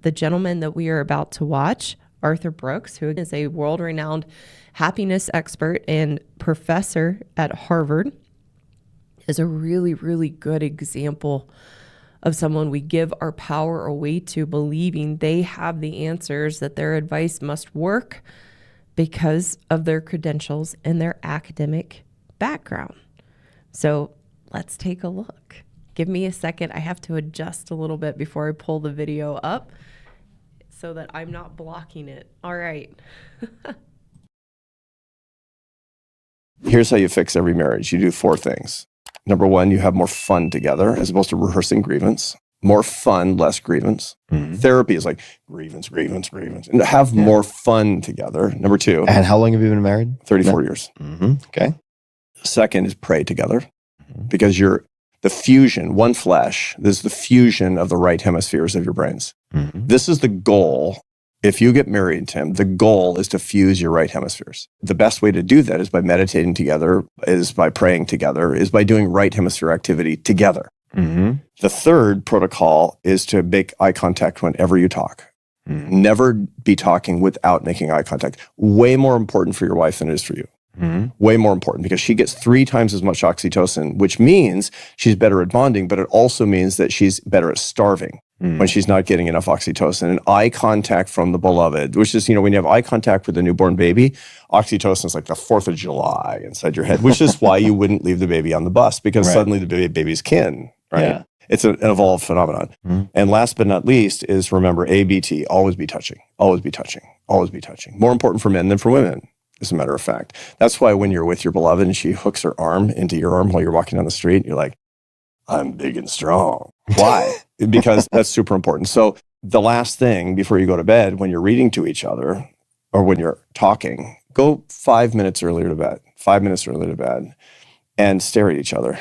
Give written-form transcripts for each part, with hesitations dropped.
the gentleman that we are about to watch, Arthur Brooks, who is a world-renowned happiness expert and professor at Harvard, is a really, really good example of someone we give our power away to, believing they have the answers, that their advice must work because of their credentials and their academic background. So let's take a look. Give me a second. I have to adjust a little bit before I pull the video up so that I'm not blocking it. All right. Here's how you fix every marriage. You do 4 things. Number 1, you have more fun together as opposed to rehearsing grievance. More fun, less grievance. Mm-hmm. Therapy is like grievance. And have more fun together. Number 2. And how long have you been married? 34 years. Mm-hmm. Okay. Second is pray together, because you're the fusion, one flesh. This is the fusion of the right hemispheres of your brains. Mm-hmm. This is the goal. If you get married, Tim, the goal is to fuse your right hemispheres. The best way to do that is by meditating together, is by praying together, is by doing right hemisphere activity together. Mm-hmm. The third protocol is to make eye contact whenever you talk. Mm-hmm. Never be talking without making eye contact. Way more important for your wife than it is for you. Mm-hmm. Way more important, because she gets 3 times as much oxytocin, which means she's better at bonding, but it also means that she's better at starving. When she's not getting enough oxytocin. And eye contact from the beloved, which is, when you have eye contact with a newborn baby, oxytocin is like the 4th of July inside your head, which is why you wouldn't leave the baby on the bus, because suddenly the baby's kin, right? Yeah. It's an evolved phenomenon. Mm-hmm. And last but not least is, remember, ABT, always be touching, always be touching, always be touching. More important for men than for women, as a matter of fact. That's why when you're with your beloved and she hooks her arm into your arm while you're walking down the street, you're like, I'm big and strong. Why? Because that's super important. So the last thing before you go to bed, when you're reading to each other or when you're talking, go 5 minutes earlier to bed, 5 minutes earlier to bed, and stare at each other.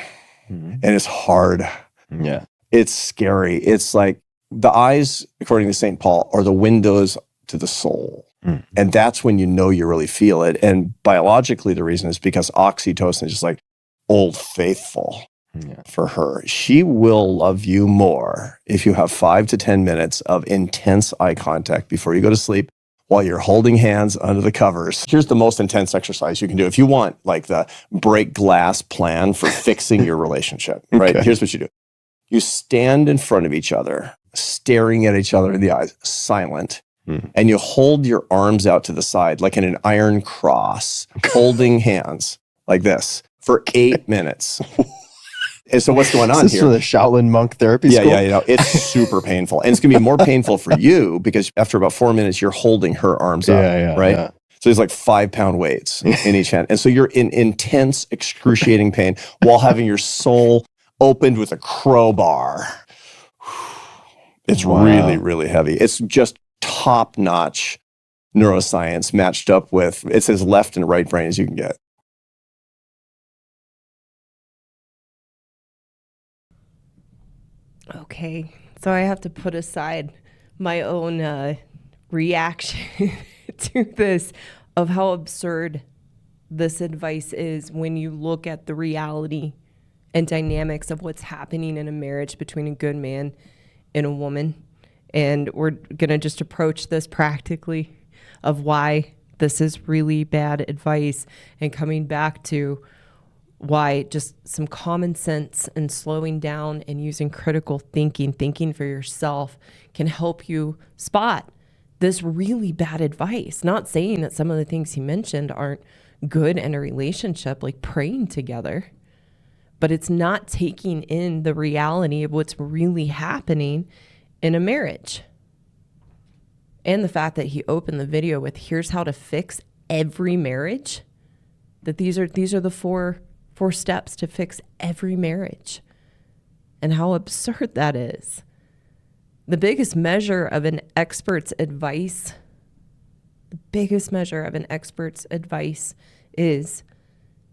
Mm-hmm. And it's hard. Yeah. It's scary. It's like the eyes, according to St. Paul, are the windows to the soul. Mm-hmm. And that's when you know you really feel it. And biologically, the reason is because oxytocin is just like old faithful. Yeah. For her. She will love you more if you have 5 to 10 minutes of intense eye contact before you go to sleep while you're holding hands under the covers. Here's the most intense exercise you can do. If you want like the break glass plan for fixing your relationship, right? Okay. Here's what you do. You stand in front of each other, staring at each other in the eyes, silent, and you hold your arms out to the side like in an iron cross, holding hands like this for 8 minutes. And so what's going on here? Is this for the Shaolin monk therapy school? Yeah. It's super painful. And it's going to be more painful for you because after about 4 minutes, you're holding her arms up, right? Yeah. So there's like 5-pound weights in each hand. And so you're in intense, excruciating pain while having your soul opened with a crowbar. It's really, really heavy. It's just top-notch neuroscience matched up with, it's as left and right brain as you can get. Okay, so I have to put aside my own reaction to this, of how absurd this advice is when you look at the reality and dynamics of what's happening in a marriage between a good man and a woman. And we're going to just approach this practically of why this is really bad advice, and coming back to why just some common sense and slowing down and using critical thinking for yourself can help you spot this really bad advice. Not saying that some of the things he mentioned aren't good in a relationship, like praying together, but it's not taking in the reality of what's really happening in a marriage. And the fact that he opened the video with, here's how to fix every marriage, that these are the four steps to fix every marriage, and how absurd that is. The biggest measure of an expert's advice is,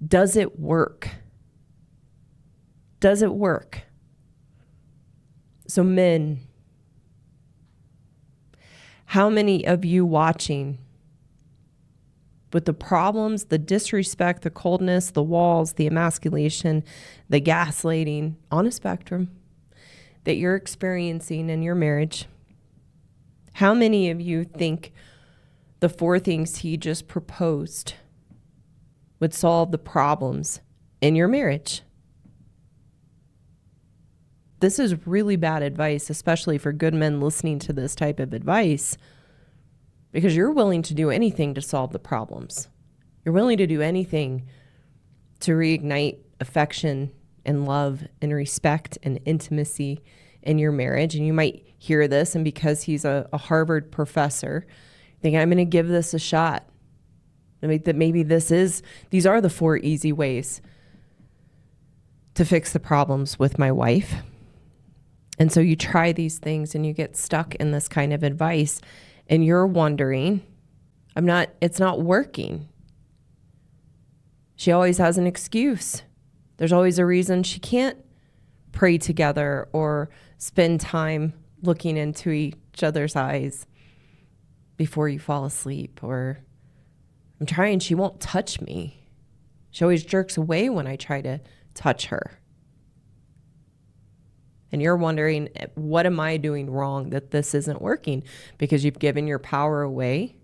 does it work? Does it work? So men, how many of you watching, with the problems, the disrespect, the coldness, the walls, the emasculation, the gaslighting on a spectrum that you're experiencing in your marriage, How many of you think the 4 things he just proposed would solve the problems in your marriage? This is really bad advice, especially for good men listening to this type of advice, because you're willing to do anything to solve the problems. You're willing to do anything to reignite affection and love and respect and intimacy in your marriage. And you might hear this, and because he's a Harvard professor, think I'm going to give this a shot. I mean, that maybe these are the 4 easy ways to fix the problems with my wife. And so you try these things and you get stuck in this kind of advice, and you're wondering, it's not working. She always has an excuse. There's always a reason she can't pray together or spend time looking into each other's eyes before you fall asleep. Or I'm trying, she won't touch me. She always jerks away when I try to touch her. And you're wondering, what am I doing wrong that this isn't working? Because you've given your power away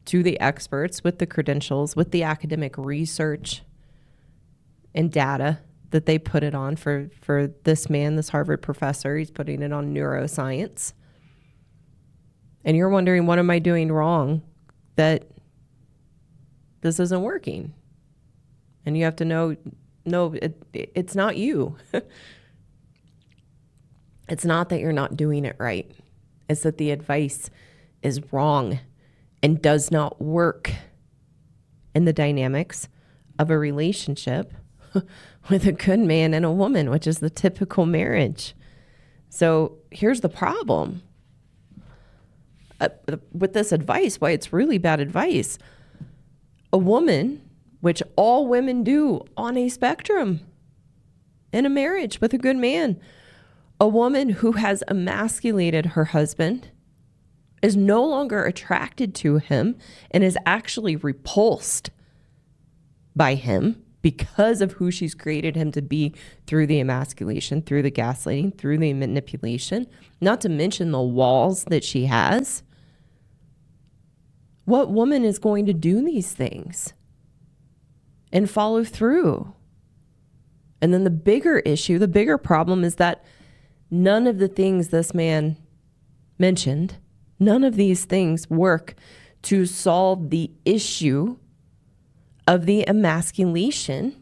to the experts with the credentials, with the academic research and data that they put it on for this man, this Harvard professor. He's putting it on neuroscience. And you're wondering, what am I doing wrong that this isn't working? And you have to know, no, it's not you. It's not that you're not doing it right. It's that the advice is wrong and does not work in the dynamics of a relationship with a good man and a woman, which is the typical marriage. So here's the problem with this advice, why it's really bad advice. A woman, which all women do on a spectrum in a marriage with a good man, a woman who has emasculated her husband is no longer attracted to him and is actually repulsed by him because of who she's created him to be through the emasculation, through the gaslighting, through the manipulation, not to mention the walls that she has. What woman is going to do these things and follow through? And then the bigger issue, the bigger problem is that none of the things this man mentioned, none of these things work to solve the issue of the emasculation,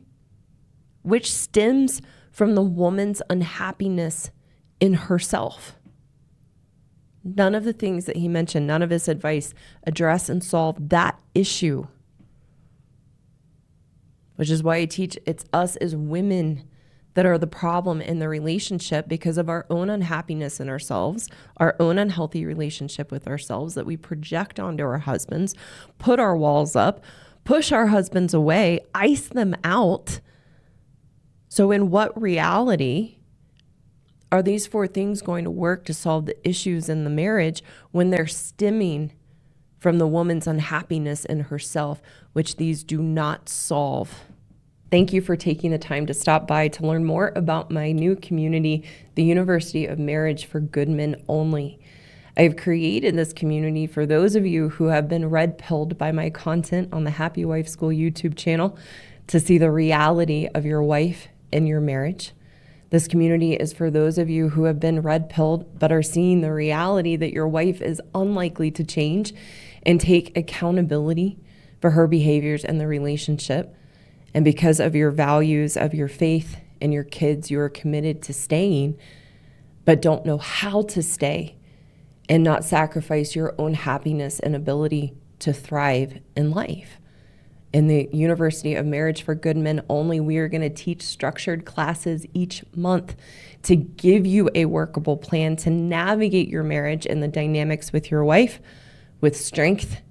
which stems from the woman's unhappiness in herself. None of the things that he mentioned, none of his advice address and solve that issue, which is why I teach it's us as women that are the problem in the relationship because of our own unhappiness in ourselves, our own unhealthy relationship with ourselves that we project onto our husbands, put our walls up, push our husbands away, ice them out. So in what reality are these 4 things going to work to solve the issues in the marriage when they're stemming from the woman's unhappiness in herself, which these do not solve? Thank you for taking the time to stop by to learn more about my new community, the University of Marriage for Good Men Only. I've created this community for those of you who have been red-pilled by my content on the Happy Wife School YouTube channel to see the reality of your wife in your marriage. This community is for those of you who have been red-pilled but are seeing the reality that your wife is unlikely to change and take accountability for her behaviors in the relationship. And because of your values, of your faith and your kids, you are committed to staying, but don't know how to stay and not sacrifice your own happiness and ability to thrive in life. In the University of Marriage for Good Men Only, we are going to teach structured classes each month to give you a workable plan to navigate your marriage and the dynamics with your wife with strength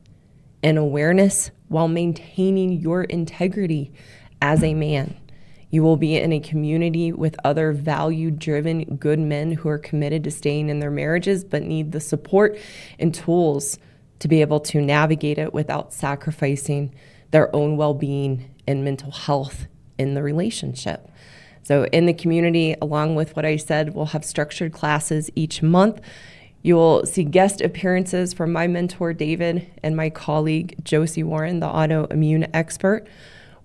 and awareness while maintaining your integrity as a man. You will be in a community with other value-driven good men who are committed to staying in their marriages but need the support and tools to be able to navigate it without sacrificing their own well-being and mental health in the relationship. So in the community, along with what I said, we'll have structured classes each month. You will see guest appearances from my mentor, David, and my colleague, Josie Warren, the autoimmune expert.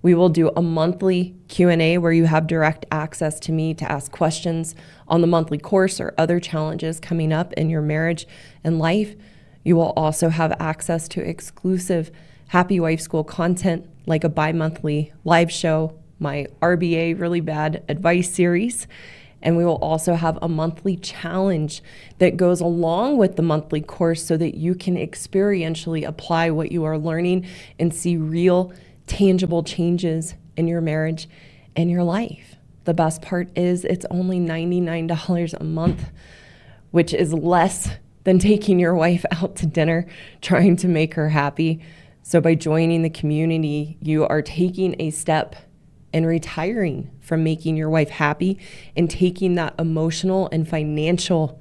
We will do a monthly Q&A where you have direct access to me to ask questions on the monthly course or other challenges coming up in your marriage and life. You will also have access to exclusive Happy Wife School content like a bi-monthly live show, my RBA Really Bad Advice series, and we will also have a monthly challenge that goes along with the monthly course so that you can experientially apply what you are learning and see real, tangible changes in your marriage and your life. The best part is it's only $99 a month, which is less than taking your wife out to dinner, trying to make her happy. So by joining the community, you are taking a step and retiring from making your wife happy and taking that emotional and financial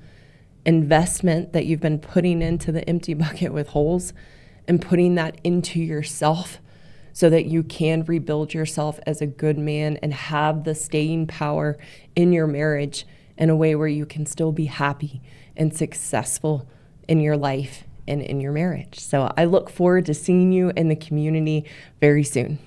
investment that you've been putting into the empty bucket with holes and putting that into yourself so that you can rebuild yourself as a good man and have the staying power in your marriage in a way where you can still be happy and successful in your life and in your marriage. So I look forward to seeing you in the community very soon.